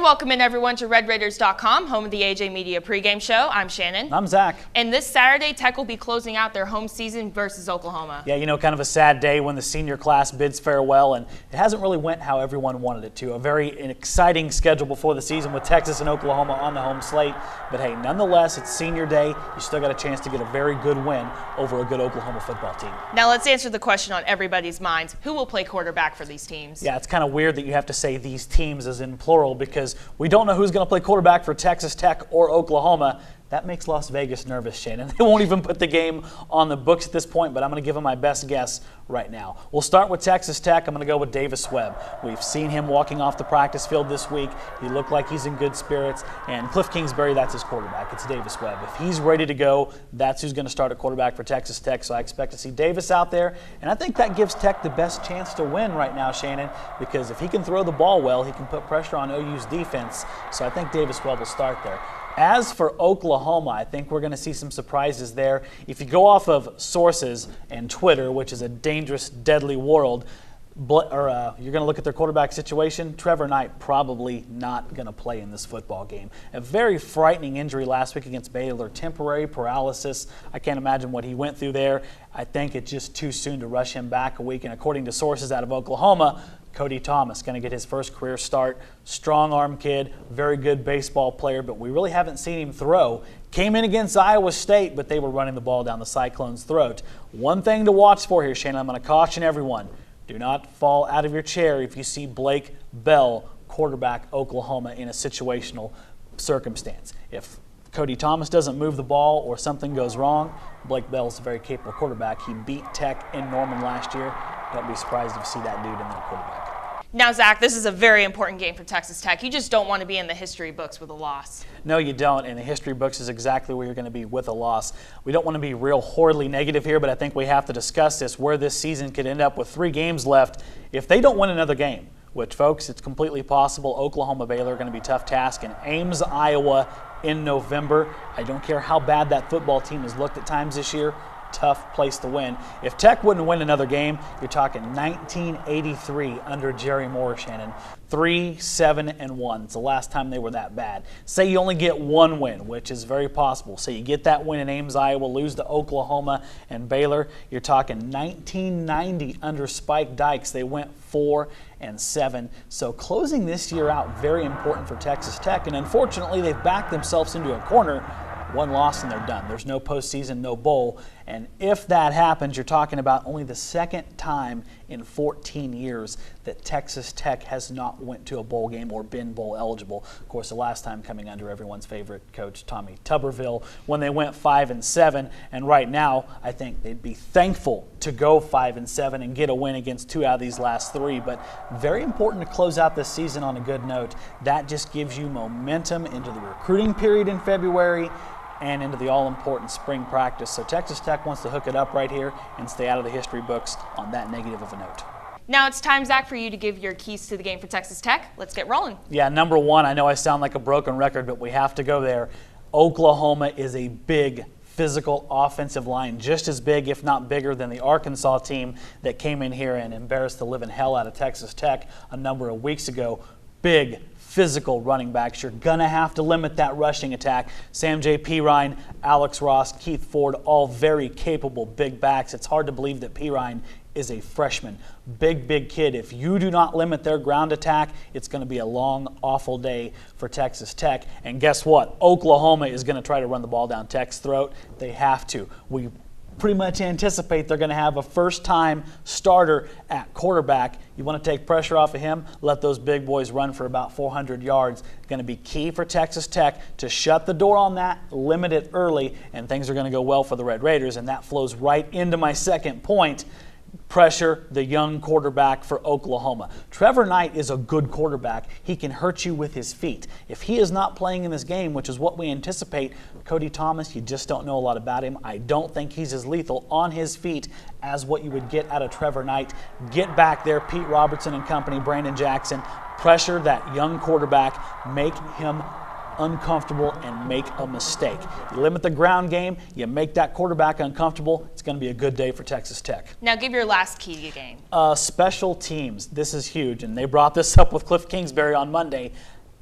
welcome in everyone to RedRaiders.com, home of the AJ Media pregame show. I'm Shannon. I'm Zach. And this Saturday, Tech will be closing out their home season versus Oklahoma. Yeah, you know, kind of a sad day when the senior class bids farewell, and it hasn't really went how everyone wanted it to. A very exciting schedule before the season with Texas and Oklahoma on the home slate. But hey, nonetheless, it's senior day. You still got a chance to get a very good win over a good Oklahoma football team. Now let's answer the question on everybody's minds. Who will play quarterback for these teams? Yeah, it's kind of weird that you have to say these teams as in plural because we don't know who's going to play quarterback for Texas Tech or Oklahoma. That makes Las Vegas nervous, Shannon. They won't even put the game on the books at this point, but I'm going to give them my best guess right now. We'll start with Texas Tech. I'm going to go with Davis Webb. We've seen him walking off the practice field this week. He looked like he's in good spirits. And Cliff Kingsbury, that's his quarterback. It's Davis Webb. If he's ready to go, that's who's going to start at quarterback for Texas Tech. So I expect to see Davis out there. And I think that gives Tech the best chance to win right now, Shannon, because if he can throw the ball well, he can put pressure on OU's defense. So I think Davis Webb will start there. As for Oklahoma, I think we're going to see some surprises there. If you go off of sources and Twitter, which is a dangerous, deadly world, you're going to look at their quarterback situation. Trevor Knight probably not going to play in this football game. A very frightening injury last week against Baylor, temporary paralysis. I can't imagine what he went through there. I think it's just too soon to rush him back a week. And according to sources out of Oklahoma, Cody Thomas going to get his first career start. Strong arm kid, very good baseball player, but we really haven't seen him throw. Came in against Iowa State, but they were running the ball down the Cyclones' throat. One thing to watch for here, Shannon, I'm going to caution everyone. Do not fall out of your chair if you see Blake Bell, quarterback Oklahoma, in a situational circumstance. If Cody Thomas doesn't move the ball or something goes wrong, Blake Bell's a very capable quarterback. He beat Tech in Norman last year. Don't be surprised if you see that dude in that quarterback. Now, Zach, this is a very important game for Texas Tech. You just don't want to be in the history books with a loss. No, you don't, and the history books is exactly where you're going to be with a loss. We don't want to be real horridly negative here, but I think we have to discuss this, where this season could end up with 3 games left if they don't win another game, which, folks, it's completely possible. Oklahoma, Baylor are going to be a tough task, and Ames, Iowa in November. I don't care how bad that football team has looked at times this year. Tough place to win. If Tech wouldn't win another game, you're talking 1983 under Jerry Moore, Shannon. 3-7-1. It's the last time they were that bad. Say you only get one win, which is very possible. So you get that win in Ames, Iowa, lose to Oklahoma and Baylor. You're talking 1990 under Spike Dykes. They went 4-7. So closing this year out, very important for Texas Tech. And unfortunately, they've backed themselves into a corner. One loss and they're done. There's no postseason, no bowl. And if that happens, you're talking about only the second time in 14 years that Texas Tech has not went to a bowl game or been bowl eligible. Of course, the last time coming under everyone's favorite coach, Tommy Tuberville, when they went 5-7. And right now, I think they'd be thankful to go 5-7 and get a win against 2 out of these last 3. But very important to close out this season on a good note. That just gives you momentum into the recruiting period in February and into the all-important spring practice. So Texas Tech wants to hook it up right here and stay out of the history books on that negative of a note. Now it's time, Zach, for you to give your keys to the game for Texas Tech. Let's get rolling. Yeah, number 1, I know I sound like a broken record, but we have to go there. Oklahoma is a big physical offensive line, just as big, if not bigger, than the Arkansas team that came in here and embarrassed the living hell out of Texas Tech a number of weeks ago. Big physical running backs. You're going to have to limit that rushing attack. Sam J. Pirine, Alex Ross, Keith Ford, all very capable big backs. It's hard to believe that Pirine is a freshman. Big kid. If you do not limit their ground attack, it's going to be a long, awful day for Texas Tech. And guess what? Oklahoma is going to try to run the ball down Tech's throat. They have to. We pretty much anticipate they're going to have a first-time starter at quarterback. You want to take pressure off of him, let those big boys run for about 400 yards. Going to be key for Texas Tech to shut the door on that, limit it early, and things are going to go well for the Red Raiders. And that flows right into my second point. Pressure the young quarterback for Oklahoma. Trevor Knight is a good quarterback. He can hurt you with his feet. If he is not playing in this game, which is what we anticipate, Cody Thomas, you just don't know a lot about him. I don't think he's as lethal on his feet as what you would get out of Trevor Knight. Get back there, Pete Robertson and company, Brandon Jackson. Pressure that young quarterback. Make him uncomfortable and make a mistake. You limit the ground game, you make that quarterback uncomfortable, it's going to be a good day for Texas Tech. Now give your last key to the game. Special teams. This is huge, and they brought this up with Cliff Kingsbury on Monday.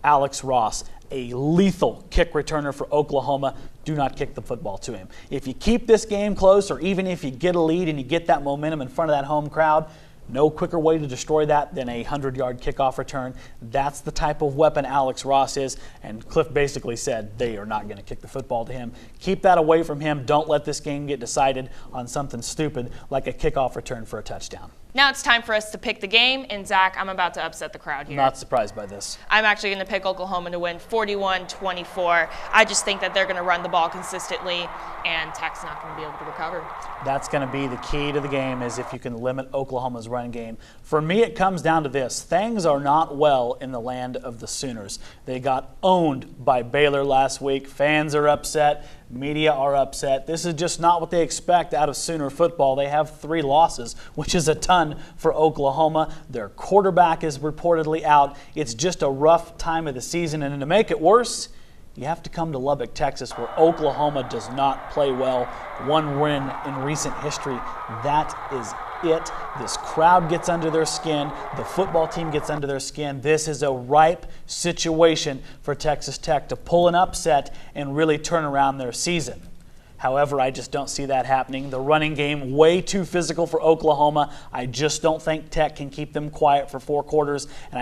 Alex Ross, a lethal kick returner for Oklahoma. Do not kick the football to him. If you keep this game close, or even if you get a lead and you get that momentum in front of that home crowd, no quicker way to destroy that than a 100-yard kickoff return. That's the type of weapon Alex Ross is, and Cliff basically said they are not going to kick the football to him. Keep that away from him. Don't let this game get decided on something stupid like a kickoff return for a touchdown. Now it's time for us to pick the game, and Zach, I'm about to upset the crowd here. Not surprised by this. I'm actually going to pick Oklahoma to win 41-24. I just think that they're going to run the ball consistently, and Tech's not going to be able to recover. That's going to be the key to the game, is if you can limit Oklahoma's run game. For me, it comes down to this. Things are not well in the land of the Sooners. They got owned by Baylor last week. Fans are upset. Media are upset. This is just not what they expect out of Sooner football. They have 3 losses, which is a ton for Oklahoma. Their quarterback is reportedly out. It's just a rough time of the season, and to make it worse, you have to come to Lubbock, Texas, where Oklahoma does not play well. 1 win in recent history. That is it. This crowd gets under their skin. The football team gets under their skin. This is a ripe situation for Texas Tech to pull an upset and really turn around their season. However, I just don't see that happening. The running game, way too physical for Oklahoma. I just don't think Tech can keep them quiet for 4 quarters. And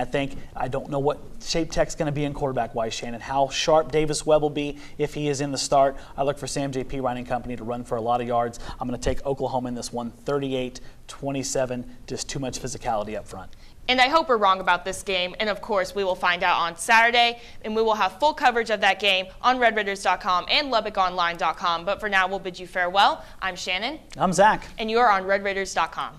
I don't know what shape Tech's going to be in quarterback-wise, Shannon. How sharp Davis Webb will be if he is in the start. I look for Sam J.P. Running Company to run for a lot of yards. I'm going to take Oklahoma in this one, 38-27. Just too much physicality up front. And I hope we're wrong about this game. And of course, we will find out on Saturday. And we will have full coverage of that game on RedRaiders.com and LubbockOnline.com. But for now, we'll bid you farewell. I'm Shannon. I'm Zach. And you're on RedRaiders.com.